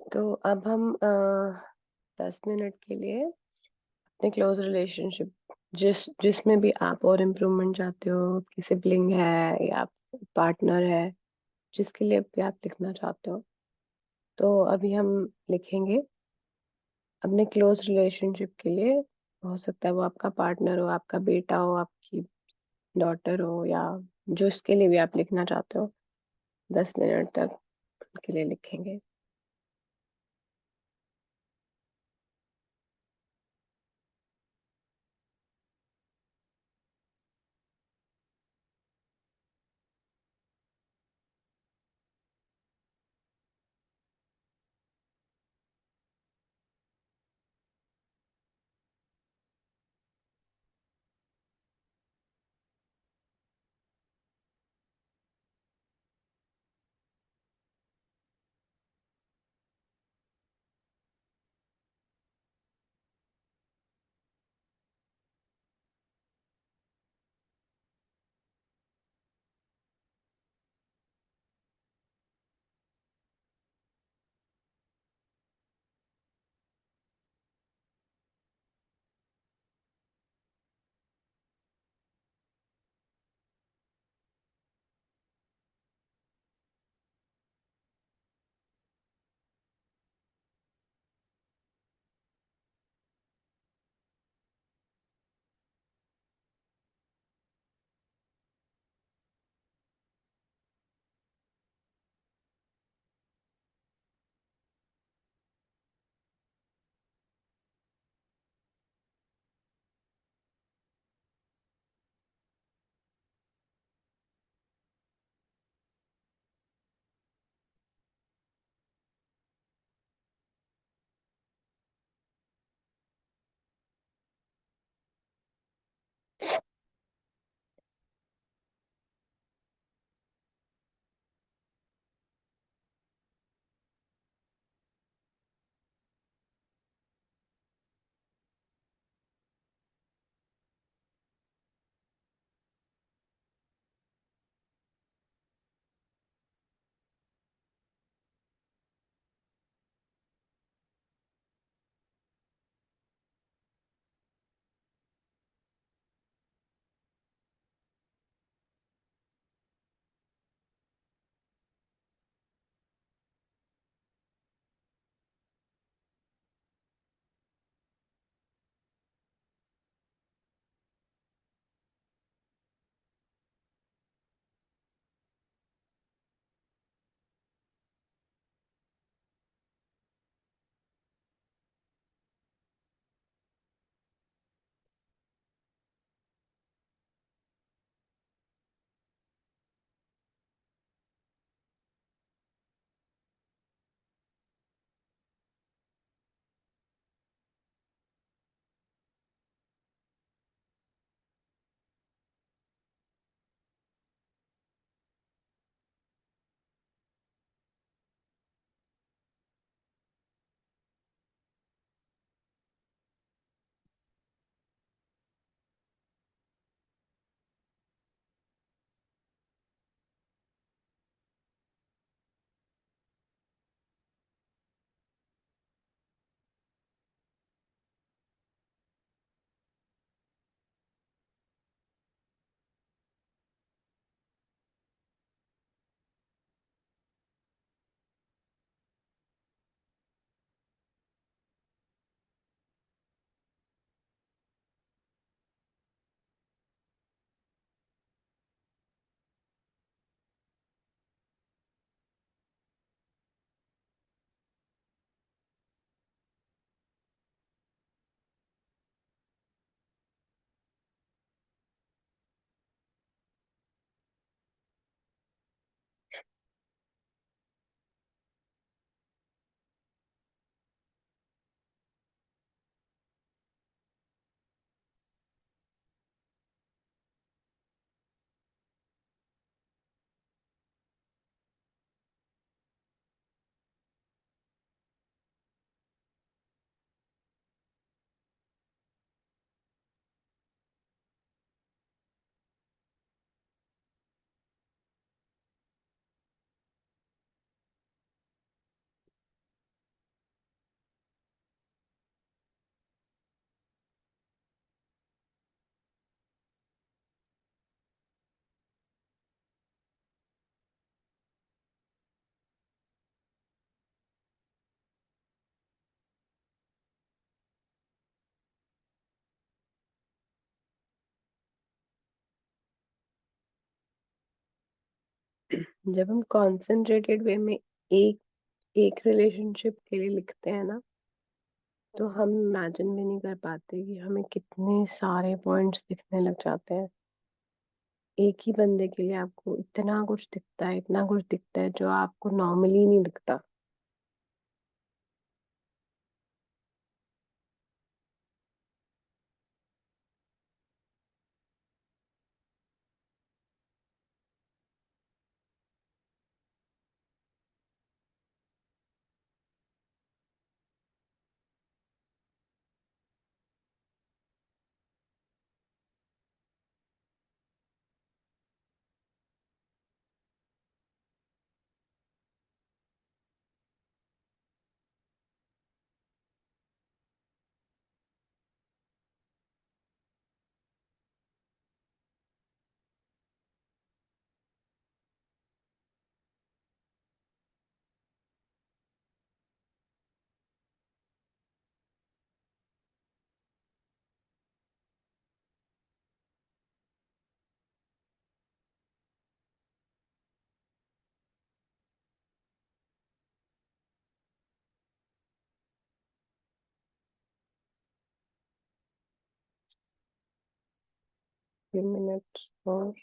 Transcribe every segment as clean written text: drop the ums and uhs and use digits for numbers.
तो अब हम 10 मिनट के लिए अपने क्लोज रिलेशनशिप जिसमें भी आप और इम्प्रूवमेंट चाहते हो, आपकी सिबलिंग है या पार्टनर है, जिसके लिए भी आप लिखना चाहते हो, तो अभी हम लिखेंगे अपने क्लोज रिलेशनशिप के लिए। हो सकता है वो आपका पार्टनर हो, आपका बेटा हो, आपकी डॉटर हो, या जो इसके लिए भी आप लिखना चाहते हो। 10 मिनट तक के लिए लिखेंगे। जब हम कॉन्सेंट्रेटेड वे में एक एक रिलेशनशिप के लिए लिखते हैं ना, तो हम इमेजिन भी नहीं कर पाते कि हमें कितने सारे पॉइंट्स दिखने लग जाते हैं। एक ही बंदे के लिए आपको इतना कुछ दिखता है, इतना कुछ दिखता है जो आपको नॉर्मली नहीं दिखता। few minutes और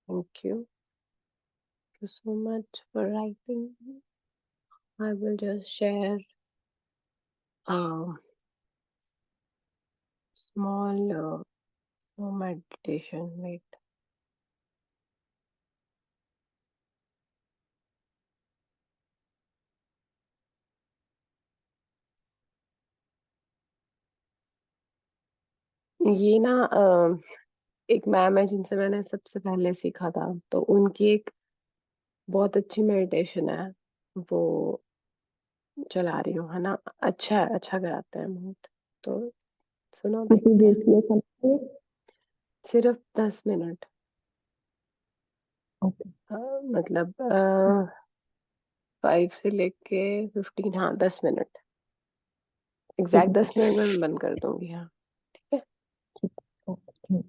thank you. Thank you so much for writing. I will just share a small meditation. Wait. ये ना एक मैम है जिनसे मैंने सबसे पहले सीखा था, तो उनकी एक बहुत अच्छी मेडिटेशन है, वो चला रही हूँ, है ना। अच्छा कराते हैं बहुत। तो सुनो, कितनी देखते देर हैं। के लिए चलते हैं? सिर्फ 10 मिनट। ओके। मतलब 5 से लेके 15, हाँ 10 मिनट। ठीक एग्जैक्ट है। 10 मिनट में मैं बंद कर दूंगी, हाँ। ठीक है। ठीक। ओके।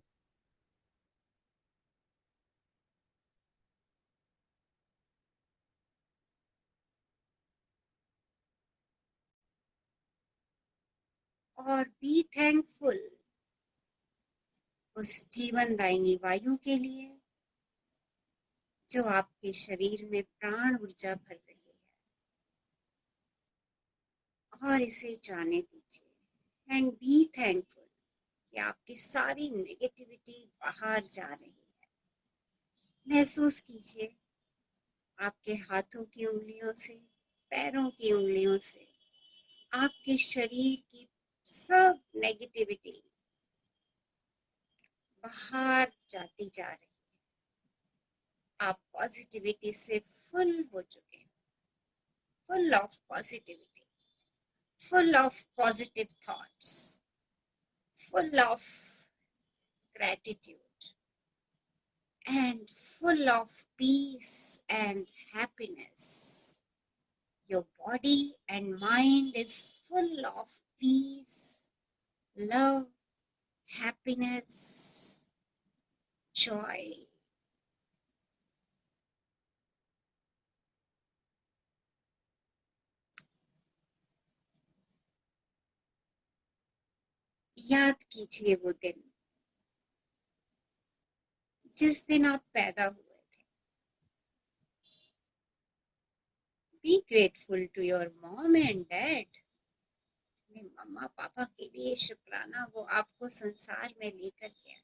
और बी थैंकफुल उस जीवनदायिनी वायु के लिए जो आपके शरीर में प्राण ऊर्जा भर रही है, और इसे जाने दीजिए। एंड बी थैंकफुल कि आपकी सारी नेगेटिविटी बाहर जा रही है। महसूस कीजिए आपके हाथों की उंगलियों से, पैरों की उंगलियों से आपके शरीर की सब नेगेटिविटी बाहर जाती जा रही है। आप पॉजिटिविटी से फुल हो चुके हैं, full of positivity, full of positive thoughts, full of gratitude, and full of peace and happiness. your body and mind is full of peace, love, happiness, joy. याद कीजिए वो दिन जिस दिन आप पैदा हुए थे. Be grateful to your mom and dad. अपने मम्मा पापा के लिए शुक्राना, वो आपको संसार में लेकर के आए.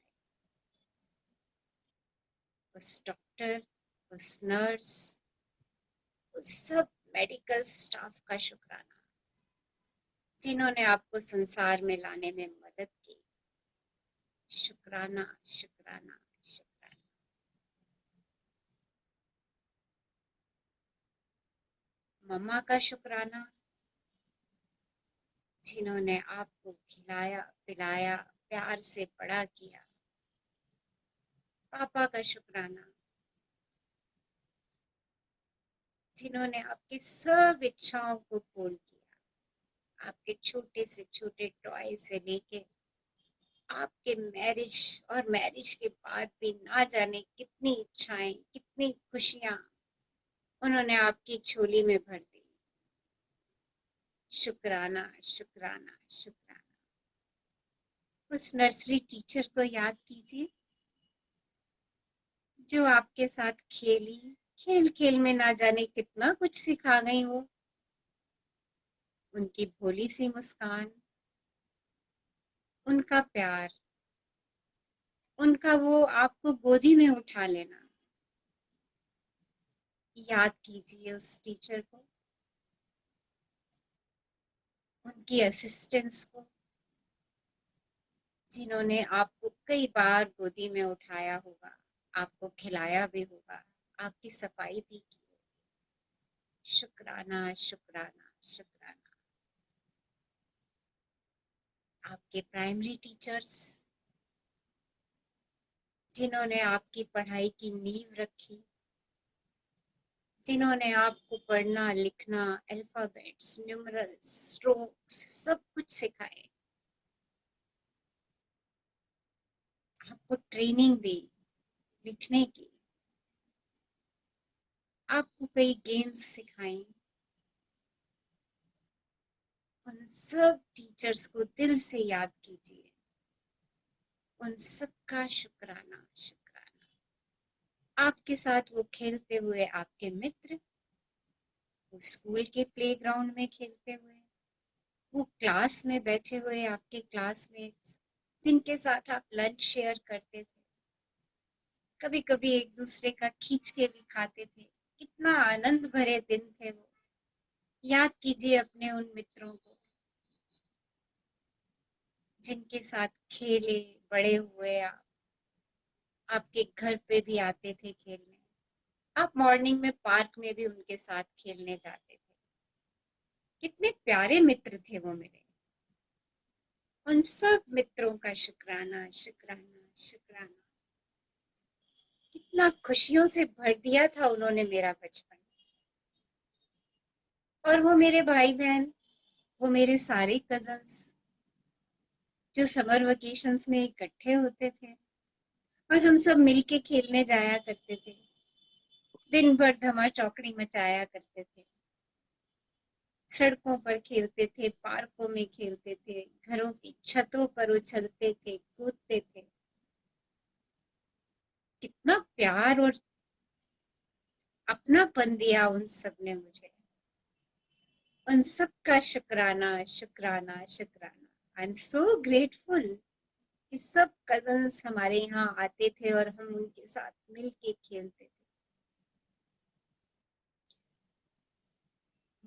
उस डॉक्टर, उस नर्स, उस सब मेडिकल स्टाफ का शुक्राना जिन्होंने आपको संसार में लाने में मदद की. शुक्राना, शुक्राना, शुक्राना. मम्मा का शुक्राना जिन्होंने आपको खिलाया पिलाया, प्यार से बड़ा किया. पापा का शुक्राना जिन्होंने आपकी सब इच्छाओं को पूर्ण किया. आपके छोटे से छोटे टॉय से लेके आपके मैरिज और मैरिज के बाद भी ना जाने कितनी इच्छाएं, कितनी खुशियां उन्होंने आपकी झोली में भर दी. शुक्राना, शुक्राना, शुक्राना. उस नर्सरी टीचर को याद कीजिए जो आपके साथ खेली, खेल खेल में ना जाने कितना कुछ सिखा गई वो. उनकी भोली सी मुस्कान, उनका प्यार, उनका वो आपको गोदी में उठा लेना. याद कीजिए उस टीचर को, उनकी असिस्टेंट्स को जिन्होंने आपको कई बार गोदी में उठाया होगा, आपको खिलाया भी होगा, आपकी सफाई भी की. शुक्राना, शुक्राना, शुक्राना. आपके प्राइमरी टीचर्स जिन्होंने आपकी पढ़ाई की नींव रखी, जिन्होंने आपको पढ़ना लिखना, अल्फाबेट्स, न्यूमरल्स, स्ट्रोक्स सब कुछ सिखाए. आपको ट्रेनिंग दी लिखने की, आपको कई गेम्स सिखाई. उन सब टीचर्स को दिल से याद कीजिए. उन सबका शुक्राना, शुक्राना. आपके साथ वो खेलते हुए आपके मित्र, वो स्कूल के प्लेग्राउंड में खेलते हुए, वो क्लास में बैठे हुए आपके क्लासमेट्स जिनके साथ आप लंच शेयर करते थे, कभी कभी एक दूसरे का खींच के भी खाते थे. कितना आनंद भरे दिन थे वो. याद कीजिए अपने उन मित्रों को जिनके साथ खेले बड़े हुए आप. आपके घर पे भी आते थे खेलने. आप मॉर्निंग में पार्क में भी उनके साथ खेलने जाते थे. कितने प्यारे मित्र थे वो मेरे. उन सब मित्रों का शुक्राना, शुक्राना, शुक्राना. कितना खुशियों से भर दिया था उन्होंने मेरा बचपन. और वो मेरे भाई बहन, वो मेरे सारे कजन्स जो समर वेकेशंस में इकट्ठे होते थे और हम सब मिलके खेलने जाया करते थे. दिन भर धमा चौकड़ी मचाया करते थे. सड़कों पर खेलते थे, पार्कों में खेलते थे, घरों की छतों पर उछलते थे, कूदते थे. कितना प्यार और अपनापन दिया उन सब ने मुझे. उन सब का शुक्राना, शुक्राना, शुक्राना. आई एम सो ग्रेटफुल कि सब कजन्स हमारे यहाँ आते थे और हम उनके साथ मिलके खेलते थे.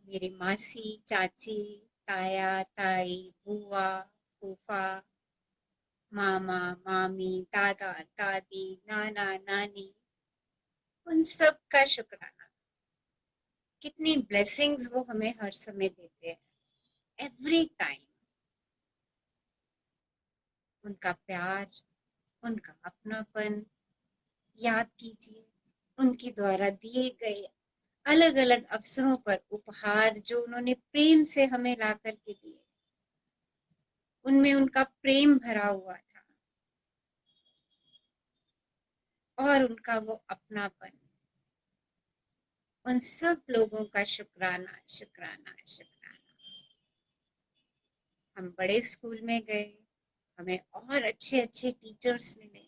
मेरी मासी, चाची, ताया, ताई, बुआ, फूफा, मामा, मामी, दादा, दादी, नाना, नानी, उन सब का शुक्राना. कितनी ब्लेसिंग्स वो हमें हर समय देते हैं, एवरी टाइम. उनका प्यार, उनका अपनापन. याद कीजिए उनके द्वारा दिए गए अलग अलग अवसरों पर उपहार जो उन्होंने प्रेम से हमें ला करके दिए, उनमें उनका प्रेम भरा हुआ था और उनका वो अपनापन। उन सब लोगों का शुक्राना शुक्राना शुक्राना। हम बड़े स्कूल में गए, हमें और अच्छे अच्छे टीचर्स मिले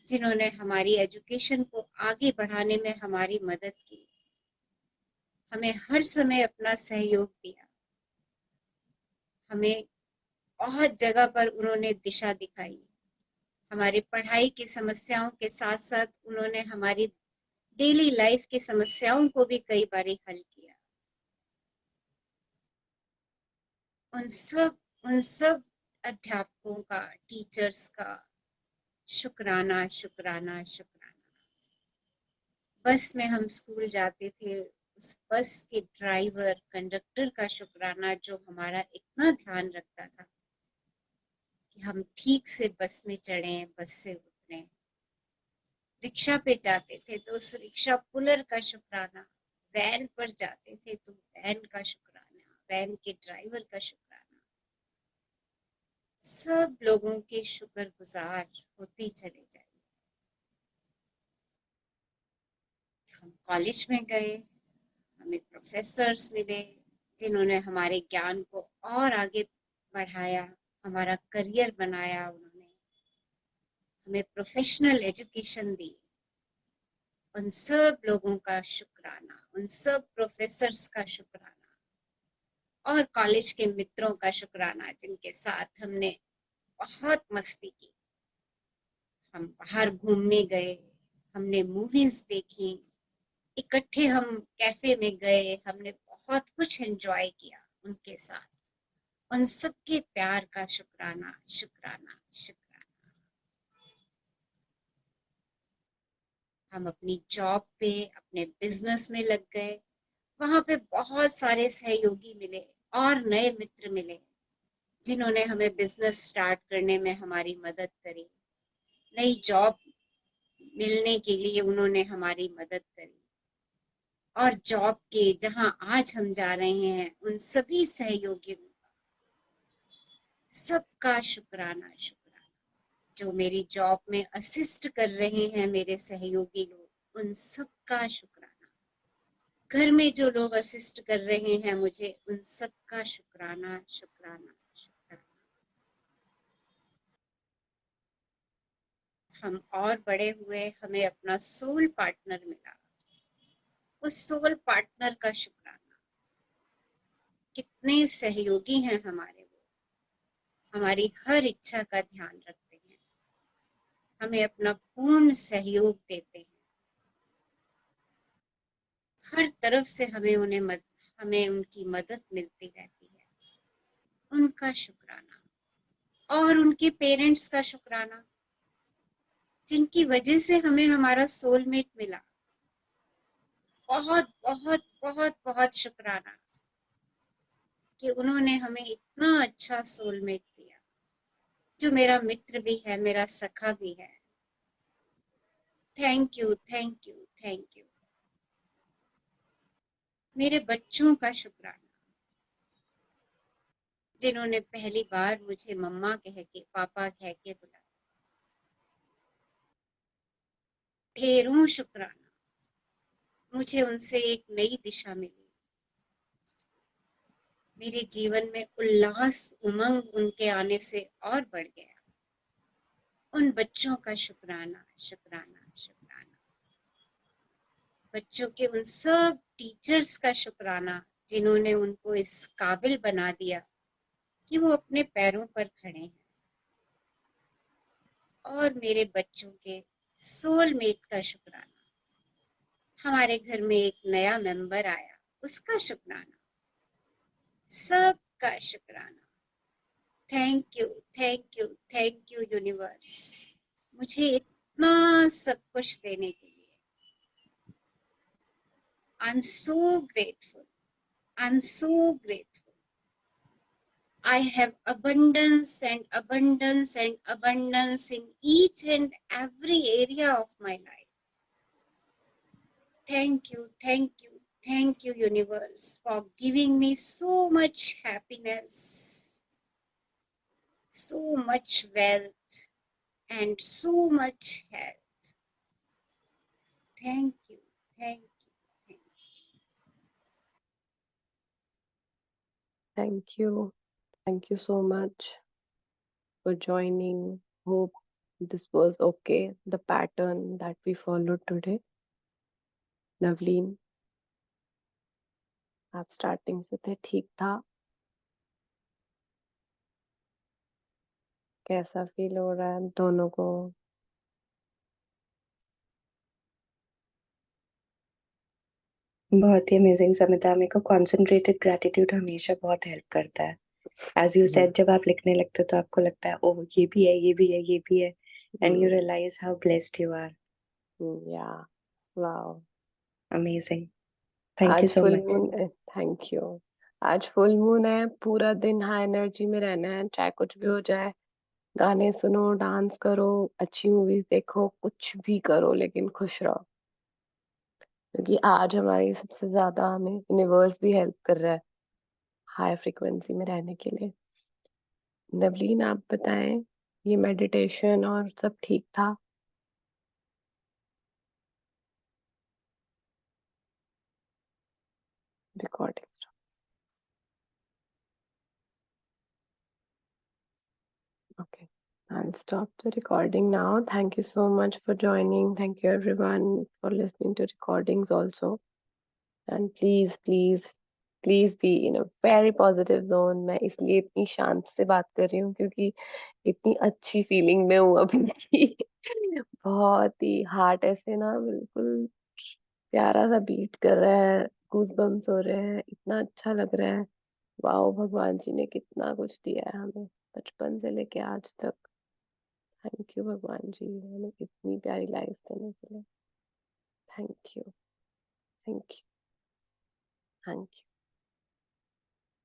जिन्होंने हमारी एजुकेशन को आगे बढ़ाने में हमारी मदद की, हमें हर समय अपना सहयोग दिया। हमें बहुत जगह पर उन्होंने दिशा दिखाई। हमारी पढ़ाई की समस्याओं के साथ साथ उन्होंने हमारी डेली लाइफ की समस्याओं को भी कई बार हल किया। उन सब अध्यापकों का, टीचर्स का शुक्राना शुक्राना शुक्राना। बस में हम स्कूल जाते थे, उस बस के ड्राइवर, कंडक्टर का शुक्राना जो हमारा इतना ध्यान रखता था कि हम ठीक से बस में चढ़े, बस से उतरे। रिक्शा पे जाते थे तो उस रिक्शा पुलर का शुक्राना, वैन पर जाते थे तो वैन का शुक्राना, वैन के ड्राइवर का शुक्राना। सब लोगों के शुक्रगुजार होते चले जाए। हम कॉलेज में गए, हमें प्रोफेसर्स मिले जिन्होंने हमारे ज्ञान को और आगे बढ़ाया, हमारा करियर बनाया। उन्होंने हमें प्रोफेशनल एजुकेशन दी। उन सब लोगों का शुक्राना, उन सब प्रोफेसर्स का शुक्राना और कॉलेज के मित्रों का शुक्राना जिनके साथ हमने बहुत मस्ती की। हम बाहर घूमने गए, हमने मूवीज देखी, इकट्ठे हम कैफे में गए, हमने बहुत कुछ एंजॉय किया उनके साथ। उन सबके प्यार का शुक्राना शुक्राना शुक्राना। हम अपनी जॉब पे, अपने बिजनेस में लग गए, वहां पे बहुत सारे सहयोगी मिले और नए मित्र मिले जिन्होंने हमें बिजनेस स्टार्ट करने में हमारी मदद करी। नई जॉब मिलने के लिए उन्होंने हमारी मदद करी और जॉब के जहां आज हम जा रहे हैं उन सभी सहयोगियों का सबका शुक्राना शुक्राना। जो मेरी जॉब में असिस्ट कर रहे हैं मेरे सहयोगी लोग, उन सबका शुक्राना। घर में जो लोग असिस्ट कर रहे हैं मुझे, उन सबका शुक्राना शुक्राना शुक्राना। हम और बड़े हुए, हमें अपना सोल पार्टनर मिला। उस सोल पार्टनर का शुक्राना। कितने सहयोगी हैं हमारे वो, हमारी हर इच्छा का ध्यान रखते हैं, हमें अपना पूर्ण सहयोग देते हैं। हर तरफ से हमें हमें उनकी मदद मिलती रहती है। उनका शुक्राना। और उनके पेरेंट्स का शुक्राना जिनकी वजह से हमें हमारा सोलमेट मिला। बहुत बहुत बहुत बहुत शुक्राना कि उन्होंने हमें इतना अच्छा सोलमेट दिया जो मेरा मित्र भी है, मेरा सखा भी है। Thank you thank you thank you. मेरे बच्चों का शुक्राना जिन्होंने पहली बार मुझे मम्मा कह के, पापा कह के बुलाया। ढेरों शुक्राना, मुझे उनसे एक नई दिशा मिली। मेरे जीवन में उल्लास, उमंग उनके आने से और बढ़ गया। उन बच्चों का शुक्राना शुक्राना शुक्राना। बच्चों के उन सब टीचर्स का शुक्राना जिन्होंने उनको इस काबिल बना दिया कि वो अपने पैरों पर खड़े हैं। और मेरे बच्चों के सोलमेट का शुक्राना। हमारे घर में एक नया मेंबर आया, उसका शुक्राना। सबका शुक्राना। Thank you thank you thank you universe, मुझे इतना सब कुछ देने के लिए। I am so grateful, I am so grateful. I have abundance and abundance and abundance in each and every area of my life. Thank you, thank you, Thank you, universe, for giving me so much happiness, so much wealth, and so much health. Thank you, thank you, thank you. Thank you. Thank you so much for joining. Hope this was okay, the pattern that we followed today. नवलीन, आप starting से थे, ठीक था? कैसा feel हो रहा है दोनों को? बहुत ही अमेजिंग समिता, मेरे को कॉन्सेंट्रेटेड ग्रैटिट्यूड हमेशा बहुत हेल्प करता है। एज यू सेड, जब आप लिखने लगते हो तो आपको लगता है ओह ये भी है, ये भी है, ये भी है, and you realise how blessed you are. या वाओ, अमेजिंग, थैंक यू आज सो फुल मच। मून है। Thank you. आज फुल मून है, पूरा दिन हाई एनर्जी में रहना है, चाहे कुछ भी हो जाए। गाने सुनो, डांस करो, अच्छी मूवीज देखो, कुछ भी करो, लेकिन खुश रहो, क्योंकि आज हमारी सबसे ज्यादा हमें यूनिवर्स भी हेल्प कर रहा है हाई फ्रिक्वेंसी में रहने के लिए। नवलीन, आप बताएं, ये मेडिटेशन और सब ठीक था? Recording, okay, I'll stop the recording now. Thank you so much for joining. Thank you everyone for listening to recordings also. And please, please, please be in a very positive zone. मैं इसलिए इतनी शांत से बात कर रही हूँ क्योंकि इतनी अच्छी फीलिंग में हूँ अभी की। बहुत ही हार्ट ऐसे ना बिल्कुल प्यारा सा बीट कर रहा है, गूज बम्स हो रहे हैं, इतना अच्छा लग रहा है। वाओ, भगवान जी ने कितना कुछ दिया है हमें बचपन से लेके आज तक। थैंक यू भगवान जी, हमें इतनी प्यारी लाइफ देने के लिए। Thank you, thank you, thank you.